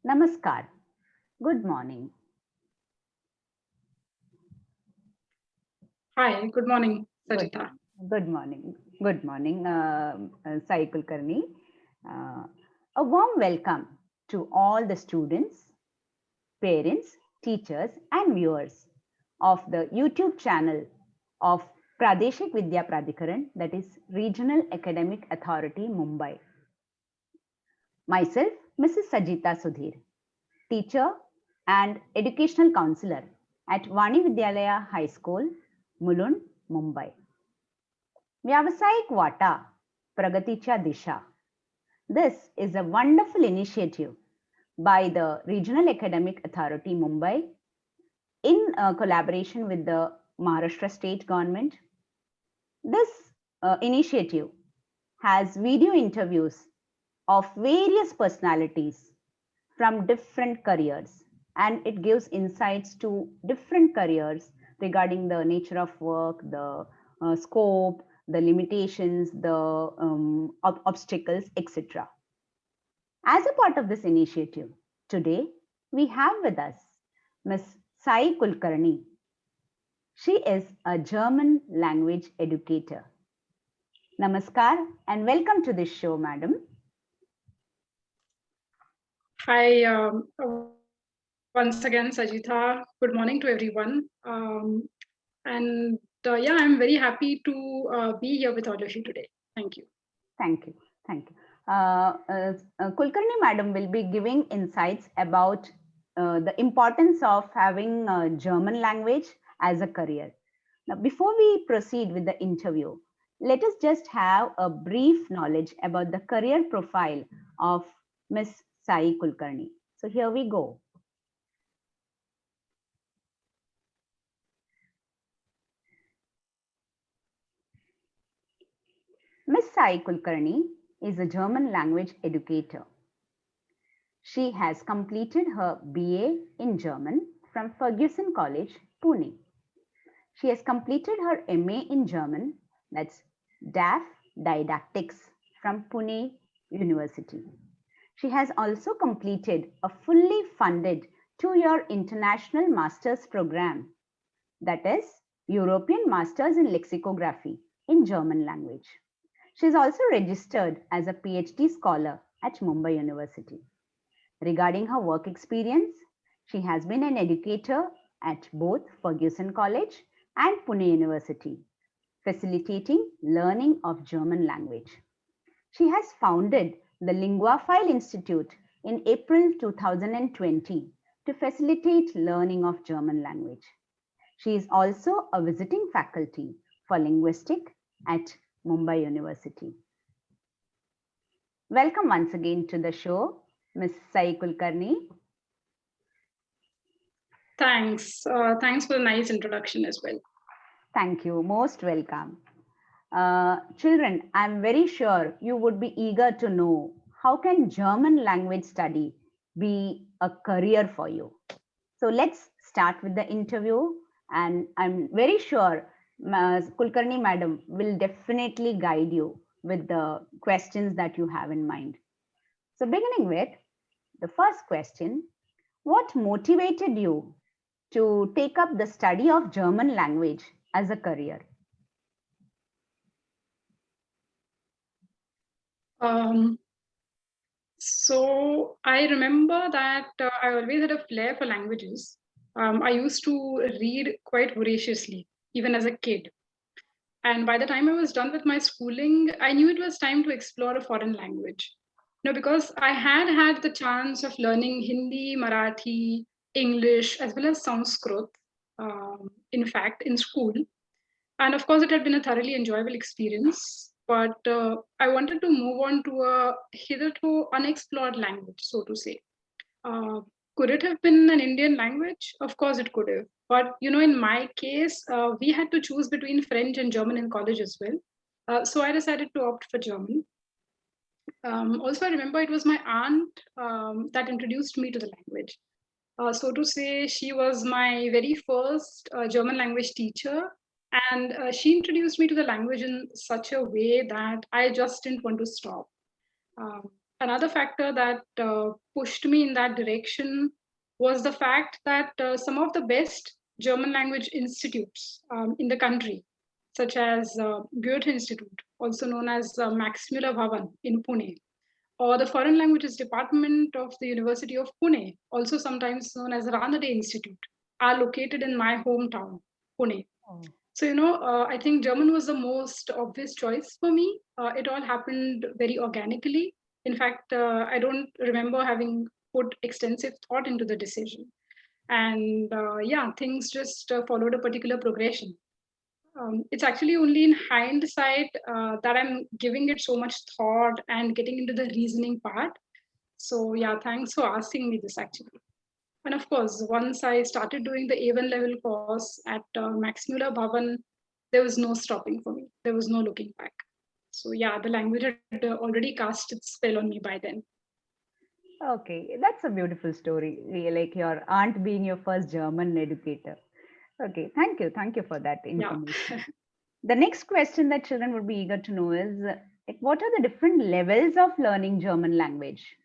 Namaskar. Good morning. Hi, good morning, Good, Sajita. good morning. Good morning, Sai Kulkarni. Uh, a warm welcome to all the students, parents, teachers, and viewers of the YouTube channel of Pradeshik Vidya Pradhikaran, that is Regional Academic Authority, Mumbai. Myself, Mrs. Sajita Sudhir, teacher and educational counselor at Vani Vidyalaya High School, Mulund, Mumbai. व्यावसायिक वाटा प्रगतीच्या दिशा. This is a wonderful initiative by the Regional Academic Authority Mumbai in collaboration with the Maharashtra State Government. This initiative has video interviews of various personalities from different careers, and it gives insights to different careers regarding the nature of work, the scope, the limitations, the obstacles, etc. As a part of this initiative, today we have with us Ms. Kulkarni. She is a German language educator. Namaskar and welcome to this show, madam. Hi, once again, Sajita. Good morning to everyone. Yeah, I'm very happy to be here with all of you today. Thank you. Thank you. Thank you. Kulkarni madam will be giving insights about the importance of having German language as a career. Now, before we proceed with the interview, let us just have a brief knowledge about the career profile of Ms. Sai Kulkarni. So here we go. Ms. Sai Kulkarni is a German language educator. She has completed her BA in German from Fergusson College, Pune. She has completed her MA in German, that's DAF Didactics from Pune University. She has also completed a fully funded 2-year international master's program, that is European Masters in Lexicography in German language. She is also registered as a PhD scholar at Mumbai University. Regarding her work experience, she has been an educator at both Fergusson College and Pune University, facilitating learning of German language. She has founded the Linguaphile Institute in April 2020 to facilitate learning of German language. She is also a visiting faculty for linguistics at Mumbai University. Welcome once again to the show, Ms. Sai Kulkarni. Thanks. Thanks for the nice introduction as well. Thank you. Most welcome. Children, I'm very sure you would be eager to know how can German language study be a career for you. So let's start with the interview, and I'm very sure Kulkarni madam will definitely guide you with the questions that you have in mind. So beginning with the first question, what motivated you to take up the study of German language as a career? So I remember that I always had a flair for languages. I used to read quite voraciously, even as a kid. And by the time I was done with my schooling, I knew it was time to explore a foreign language. Because I had the chance of learning Hindi, Marathi, English, as well as Sanskrit, in fact, in school. And of course, it had been a thoroughly enjoyable experience. But I wanted to move on to a hitherto unexplored language, so to say. Could it have been an Indian language? Of course, it could have. But in my case, we had to choose between French and German in college as well. So I decided to opt for German. Also, I remember it was my aunt that introduced me to the language. So to say, she was my very first German language teacher, and she introduced me to the language in such a way that I just didn't want to stop. another factor that pushed me in that direction was the fact that some of the best German language institutes in the country, such as Goethe Institute, also known as Max Müller Bhavan in Pune, or the Foreign Languages Department of the University of Pune, also sometimes known as Ranade Institute, are located in my hometown, Pune. Oh. So, I think German was the most obvious choice for me. It all happened very organically. In fact, I don't remember having put extensive thought into the decision. And yeah, things just followed a particular progression. It's actually only in hindsight that I'm giving it so much thought and getting into the reasoning part. So yeah, thanks for asking me this actually. And of course, once I started doing the A1 level course at Max Muller Bhavan, there was no stopping for me. There was no looking back. So yeah, the language had already cast its spell on me by then. Okay, that's a beautiful story. Like your aunt being your first German educator. Okay, thank you. Thank you for that Yeah. information. The next question that children would be eager to know is like, what are the different levels of learning German language?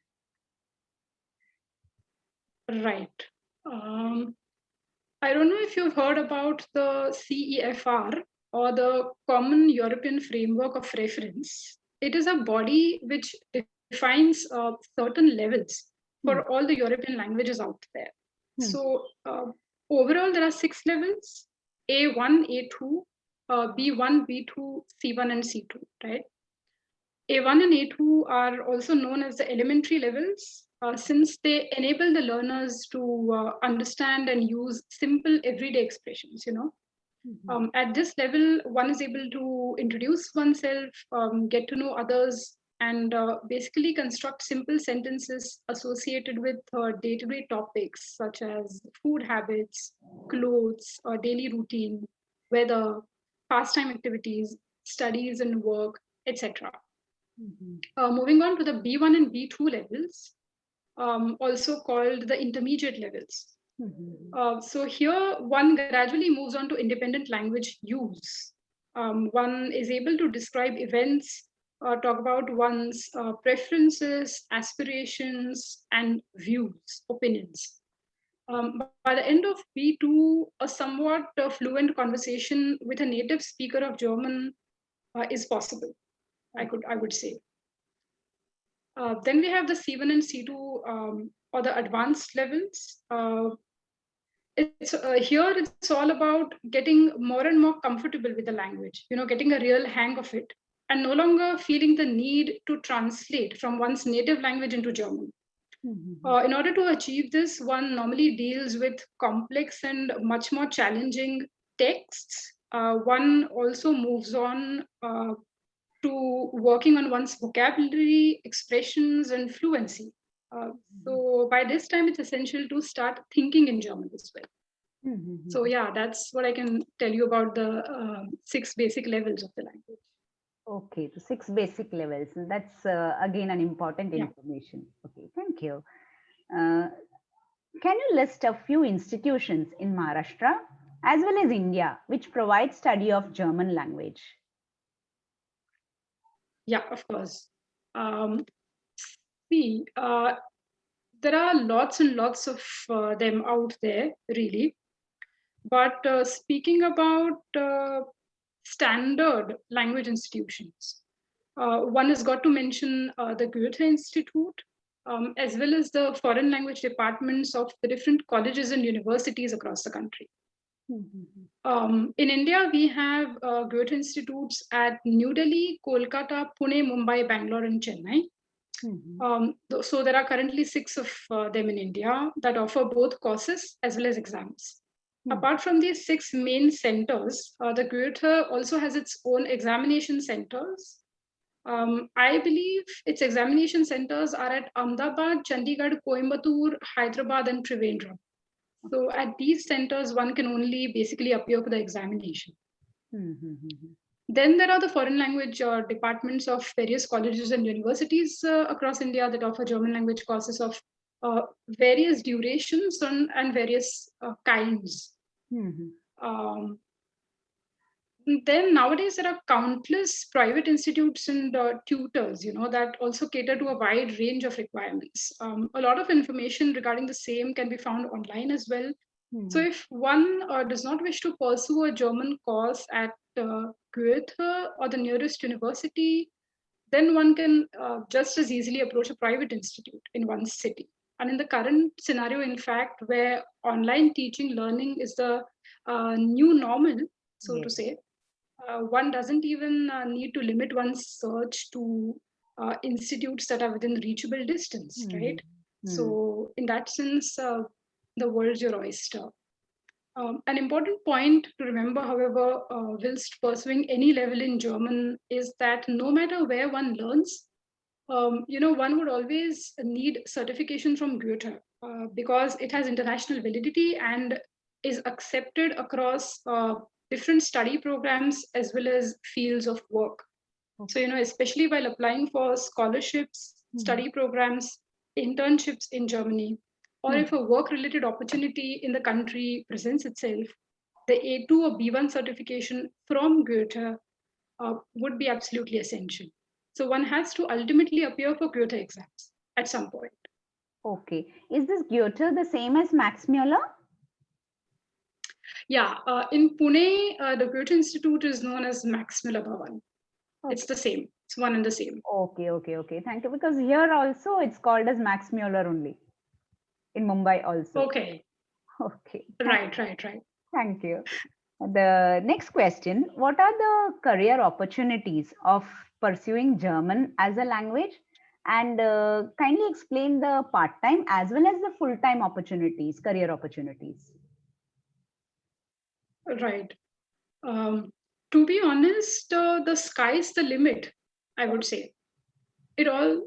Right. I don't know if you've heard about the CEFR or the Common European Framework of Reference. It is a body which defines certain levels for all the European languages out there. So overall, there are 6 levels: A1, A2, B1, B2, C1, and C2, right? A1 and A2 are also known as the elementary levels since they enable the learners to understand and use simple everyday expressions, At this level, one is able to introduce oneself, get to know others, and basically construct simple sentences associated with day-to-day topics such as food habits, clothes, daily routine, weather, pastime activities, studies and work, etc. Moving on to the B1 and B2 levels, also called the intermediate levels. So here one gradually moves on to independent language use. One is able to describe events, talk about one's preferences, aspirations, and views, opinions. By the end of B2, a somewhat fluent conversation with a native speaker of German is possible, I would say. Then we have the C1 and C2 or the advanced levels. It's all about getting more and more comfortable with the language, getting a real hang of it, and no longer feeling the need to translate from one's native language into German. In order to achieve this, one normally deals with complex and much more challenging texts. One also moves on to working on one's vocabulary, expressions, and fluency. So by this time, it's essential to start thinking in German as well. So yeah, that's what I can tell you about the 6 basic levels of the language. Okay, the 6 basic levels. That's again an important information. Okay, thank you. Can you list a few institutions in Maharashtra as well as India which provide study of German language? Yeah, of course. See, there are lots and lots of them out there, really. But speaking about standard language institutions, one has got to mention the Goethe Institute, as well as the foreign language departments of the different colleges and universities across the country. In India, we have Goethe Institutes at New Delhi, Kolkata, Pune, Mumbai, Bangalore, and Chennai. So there are currently 6 of them in India that offer both courses as well as exams. Apart from these 6 main centers, the Goethe also has its own examination centers. I believe its examination centers are at Ahmedabad, Chandigarh, Coimbatore, Hyderabad, and Trivandrum. So at these centers, one can only basically appear for the examination. Then there are the foreign language departments of various colleges and universities across India that offer German language courses of various durations and various kinds. Then nowadays there are countless private institutes and tutors, that also cater to a wide range of requirements. A lot of information regarding the same can be found online as well. So if one does not wish to pursue a German course at Goethe or the nearest university, then one can just as easily approach a private institute in one's city. And in the current scenario, in fact, where online teaching learning is the new normal, so to Yes. say, one doesn't even need to limit one's search to institutes that are within reachable distance, right? So, in that sense, the world's your oyster. An important point to remember, however, whilst pursuing any level in German, is that no matter where one learns, one would always need certification from Goethe because it has international validity and is accepted across different study programs as well as fields of work. So, especially while applying for scholarships, study programs, internships in Germany, or if a work related opportunity in the country presents itself, the A2 or B1 certification from Goethe would be absolutely essential. So one has to ultimately appear for Goethe exams at some point. Okay. Is this Goethe the same as Max Muller? Yeah, in Pune, the Goethe Institute is known as Max Muller Bhavan. Okay. It's the same. It's one and the same. Okay. Thank you. Because here also it's called as Max Muller only. In Mumbai also. Okay. Okay. Right. Thank you. The next question, what are the career opportunities of pursuing German as a language? And kindly explain the part-time as well as the full-time opportunities, career opportunities. Right. To be honest, the sky's the limit, I would say. It all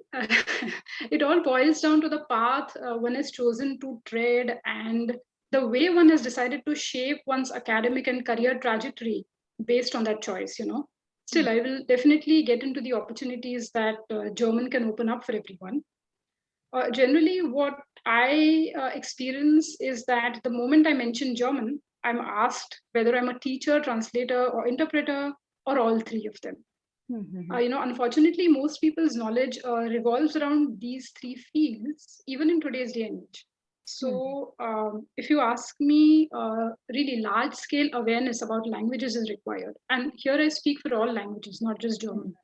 it all boils down to the path one has chosen to tread and the way one has decided to shape one's academic and career trajectory based on that choice. Still, I will definitely get into the opportunities that German can open up for everyone. Generally, what I experience is that the moment I mention German, I'm asked whether I'm a teacher, translator, or interpreter, or all three of them. Unfortunately, most people's knowledge revolves around these three fields, even in today's day and age. So, if you ask me, really large scale awareness about languages is required. And here I speak for all languages, not just German.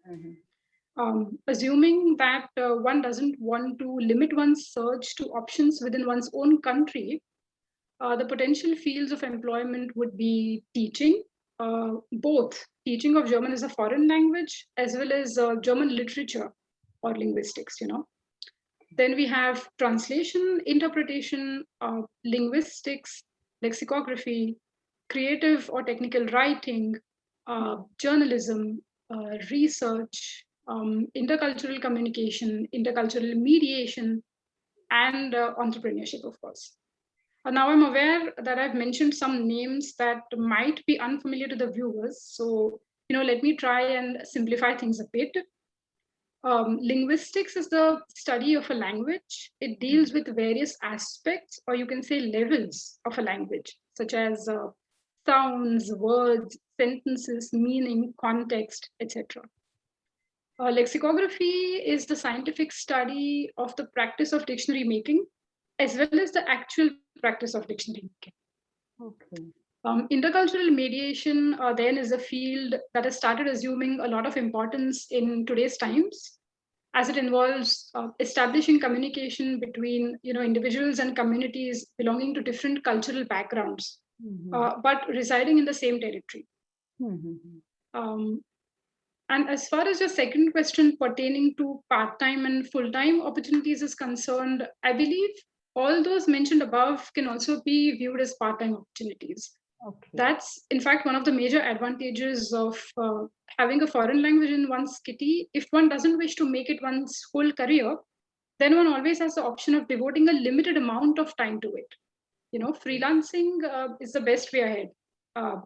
Assuming that one doesn't want to limit one's search to options within one's own country, the potential fields of employment would be teaching, both teaching of German as a foreign language as well as German literature or linguistics. Then we have translation, interpretation, linguistics, lexicography, creative or technical writing, journalism, research, intercultural communication, intercultural mediation, and entrepreneurship, of course. Now I'm aware that I've mentioned some names that might be unfamiliar to the viewers. So, let me try and simplify things a bit. Linguistics is the study of a language. It deals with various aspects, or you can say levels of a language, such as sounds, words, sentences, meaning, context, etc. Lexicography is the scientific study of the practice of dictionary making, as well as the actual practice of dictionary making. Okay. Intercultural mediation then is a field that has started assuming a lot of importance in today's times, as it involves establishing communication between individuals and communities belonging to different cultural backgrounds, but residing in the same territory. And as far as your second question pertaining to part-time and full-time opportunities is concerned, I believe all those mentioned above can also be viewed as part-time opportunities. Okay. That's, in fact, one of the major advantages of having a foreign language in one's kitty. If one doesn't wish to make it one's whole career, then one always has the option of devoting a limited amount of time to it. Freelancing is the best way ahead,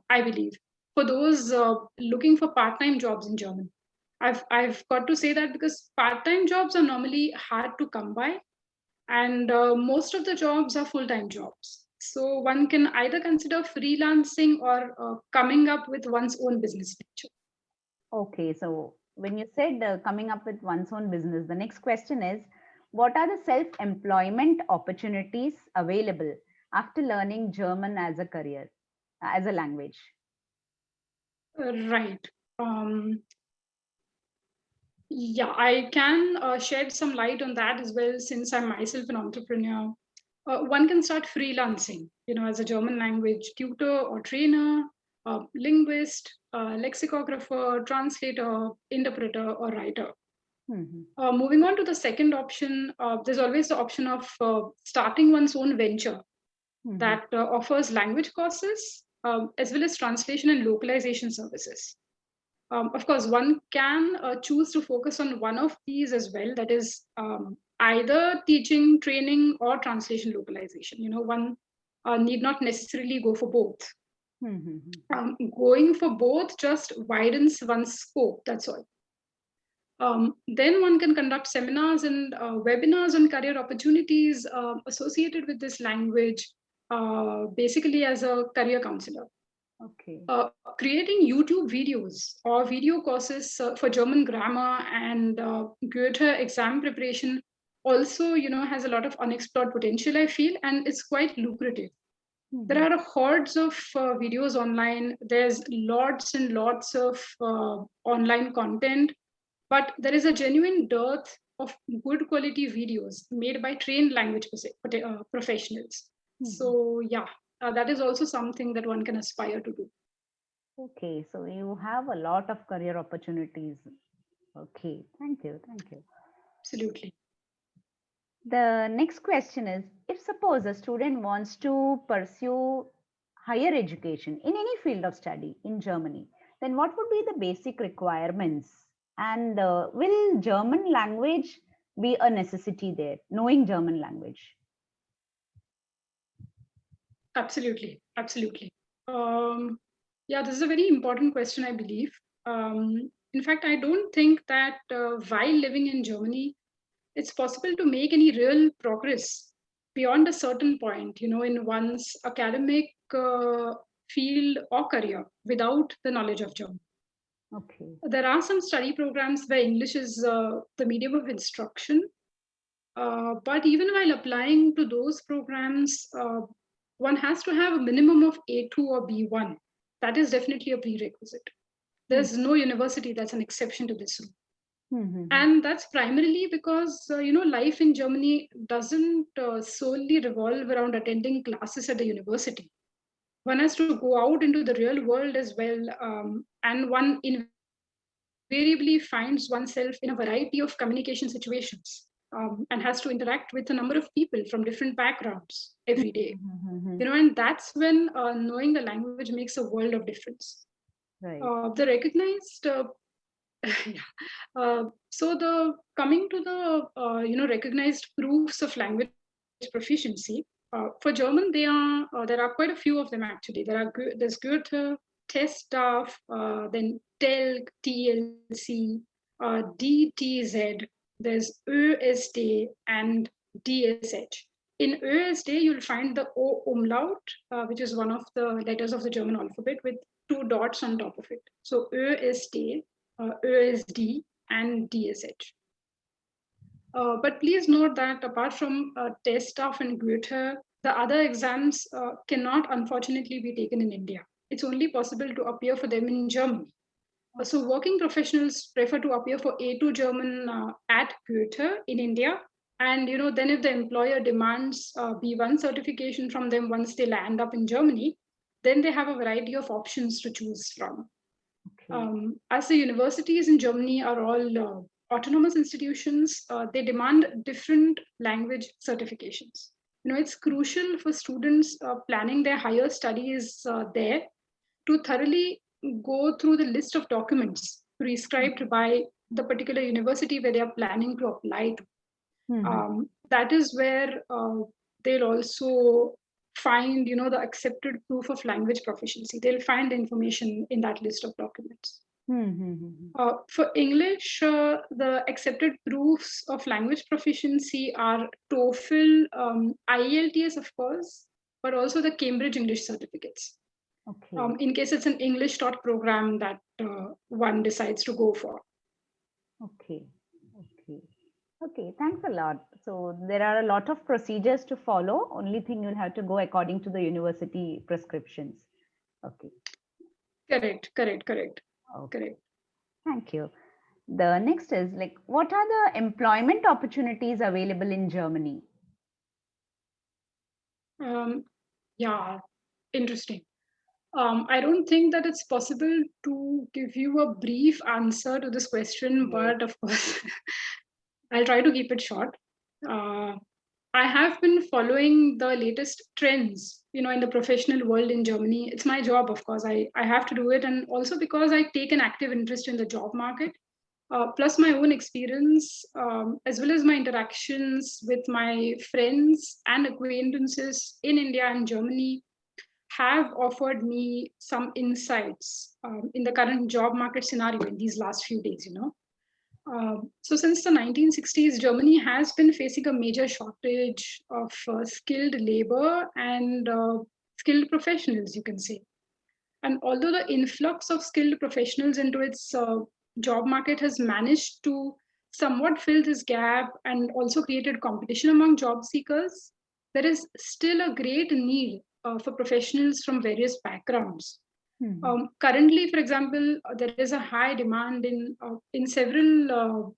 I believe, for those looking for part-time jobs in German. I've got to say that because part-time jobs are normally hard to come by, and most of the jobs are full-time jobs. So one can either consider freelancing or coming up with one's own business venture. Okay, so when you said coming up with one's own business, the next question is, what are the self-employment opportunities available after learning German as a career, as a language? Right. Yeah, I can shed some light on that as well, since I'm myself an entrepreneur. One can start freelancing, as a German language tutor or trainer, linguist, lexicographer, translator, interpreter, or writer. Mhm. Moving on to the second option, there's always the option of starting one's own venture Mhm. that offers language courses as well as translation and localization services. Of course, one can choose to focus on one of these as well. That is either teaching, training, or translation localization. One need not necessarily go for both. Mhm. Going for both just widens one's scope. That's all. Then one can conduct seminars and webinars on career opportunities associated with this language, basically as a career counselor. Okay. Creating YouTube videos or video courses for German grammar and Goethe exam preparation also, has a lot of unexplored potential, I feel, and it's quite lucrative. There Mhm. are hordes of videos online. There's lots and lots of online content, but there is a genuine dearth of good quality videos made by trained language professionals. Mhm. So, yeah, that is also something that one can aspire to do. Okay, so you have a lot of career opportunities. Okay, thank you, thank you. Absolutely. The next question is, if suppose a student wants to pursue higher education in any field of study in Germany, then what would be the basic requirements? And will German language be a necessity there, knowing German language? Absolutely. Absolutely. Yeah, this is a very important question, I believe. In fact, I don't think that while living in Germany, it's possible to make any real progress beyond a certain point, in one's academic field or career without the knowledge of German. Okay. There are some study programs where English is the medium of instruction, but even while applying to those programs, one has to have a minimum of A2 or B1. That is definitely a prerequisite. Hmm. There's no university that's an exception to this rule. Hmm. And that's primarily because, life in Germany doesn't solely revolve around attending classes at the university. One has to go out into the real world as well, and one invariably finds oneself in a variety of communication situations, and has to interact with a number of people from different backgrounds every day. Hmm. And that's when knowing the language makes a world of difference. Right. The recognized yeah. So the coming to the recognized proofs of language proficiency, for German, there are quite a few of them actually. There's Goethe, Testdaf, then TELG, TLC, DTZ. There's ÖSD and DSH. In ÖSD, you'll find the O umlaut, which is one of the letters of the German alphabet with two dots on top of it. So ÖSD, ÖSD, and DSH. But please note that apart from test staff and Goethe, the other exams cannot unfortunately be taken in India. It's only possible to appear for them in Germany. So working professionals prefer to appear for A2 German at Goethe in India. And then if the employer demands B1 certification from them once they land up in Germany, then they have a variety of options to choose from. Okay. As the universities in Germany are all autonomous institutions, they demand different language certifications. It's crucial for students planning their higher studies there to thoroughly go through the list of documents prescribed by the particular university where they are planning to apply to. Hmm. That is where they'll also find the accepted proof of language proficiency. They'll find the information in that list of documents. Hmm. For English, the accepted proofs of language proficiency are TOEFL, IELTS, of course, but also the Cambridge English certificates. Okay. In case it's an English taught program that one decides to go for. Okay. Okay. Okay. Thanks a lot. So there are a lot of procedures to follow. Only thing you'll have to go according to the university prescriptions. Okay. Correct. Okay. Correct. Thank you. The next is like, what are the employment opportunities available in Germany? Yeah, interesting. I don't think that it's possible to give you a brief answer to this question, but of course, I'll try to keep it short. I have been following the latest trends, in the professional world in Germany. It's my job, of course. I have to do it. And also because I take an active interest in the job market, plus my own experience, as well as my interactions with my friends and acquaintances in India and Germany have offered me some insights in the current job market scenario in these last few days. So since the 1960s, Germany has been facing a major shortage of skilled labor and skilled professionals, you can say. And although the influx of skilled professionals into its job market has managed to somewhat fill this gap and also created competition among job seekers, there is still a great need for professionals from various backgrounds. Currently, for example, there is a high demand in several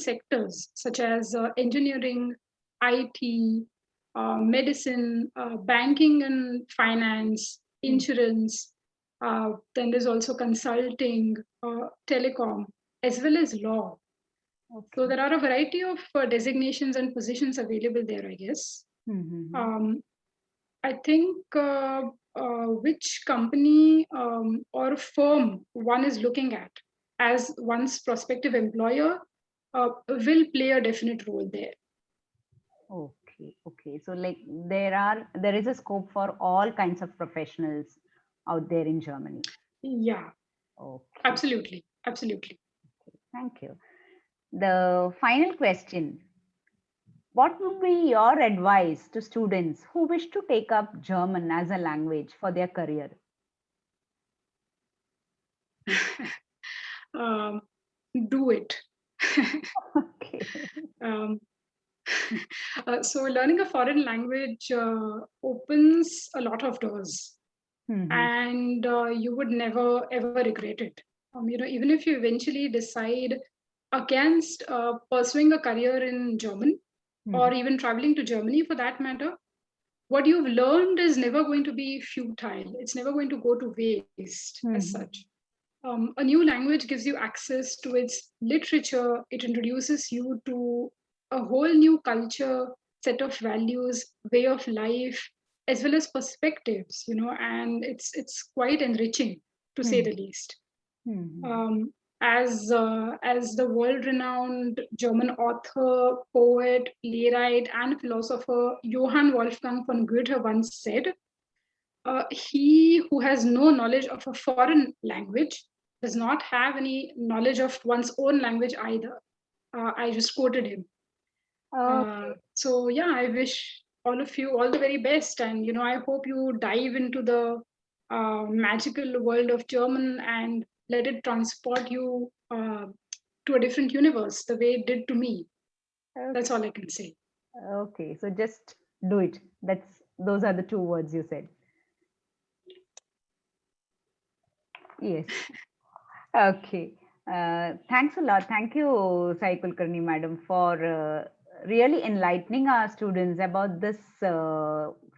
sectors such as engineering, IT, medicine, banking and finance, insurance. Then there's also consulting, telecom, as well as law. Okay. So there are a variety of designations and positions available there, I guess. I think which company or firm one is looking at as one's prospective employer will play a definite role there. Okay. So like there is a scope for all kinds of professionals out there in Germany. Yeah. Okay. Absolutely. Okay, thank you. The final question. What would be your advice to students who wish to take up German as a language for their career? Do it. Okay. So learning a foreign language opens a lot of doors, and you would never ever regret it. Even if you eventually decide against pursuing a career in German or even traveling to Germany for that matter, what you've learned is never going to be futile. It's never going to go to waste as such. A new language gives you access to its literature. It introduces you to a whole new culture, set of values, way of life, as well as perspectives, and it's quite enriching to say the least. As the world-renowned German author, poet, playwright, and philosopher Johann Wolfgang von Goethe once said, he who has no knowledge of a foreign language does not have any knowledge of one's own language either. I just quoted him. So yeah, I wish all of you all the very best, and I hope you dive into the magical world of German and let it transport you to a different universe the way it did to me. Okay. That's all I can say. Okay, so just do it. Those are the two words you said. Yes. Okay. Thanks a lot. Thank you, Sai Kulkarni madam, for really enlightening our students about this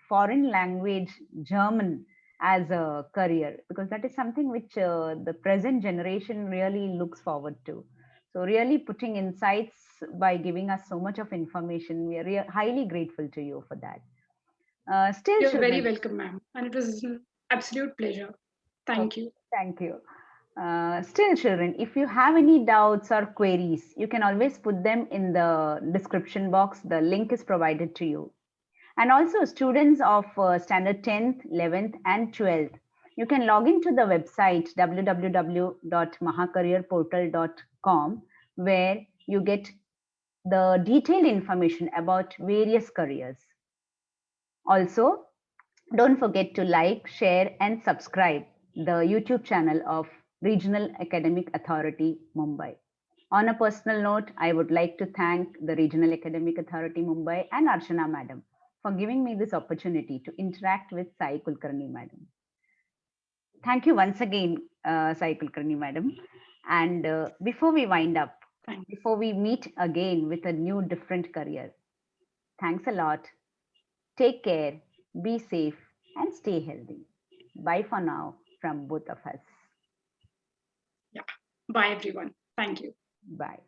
foreign language, German, as a career, because that is something which the present generation really looks forward to. So really putting insights by giving us so much of information. We are highly grateful to you for that. Still, You're children, very welcome, ma'am. And it was an absolute pleasure. Thank you. Thank you. Still, children, if you have any doubts or queries, you can always put them in the description box. The link is provided to you. And also, students of standard 10th, 11th, and 12th, you can log into the website www.mahacareerportal.com, where you get the detailed information about various careers. Also, don't forget to like, share, and subscribe the YouTube channel of Regional Academic Authority, Mumbai. On a personal note, I would like to thank the Regional Academic Authority, Mumbai and Archana Madam for giving me this opportunity to interact with Sai Kulkarni Madam. Thank you once again, Sai Kulkarni Madam. And before we wind up, before we meet again with a new different career, thanks a lot. Take care, be safe, and stay healthy. Bye for now from both of us. Yeah. Bye, everyone. Thank you. Bye.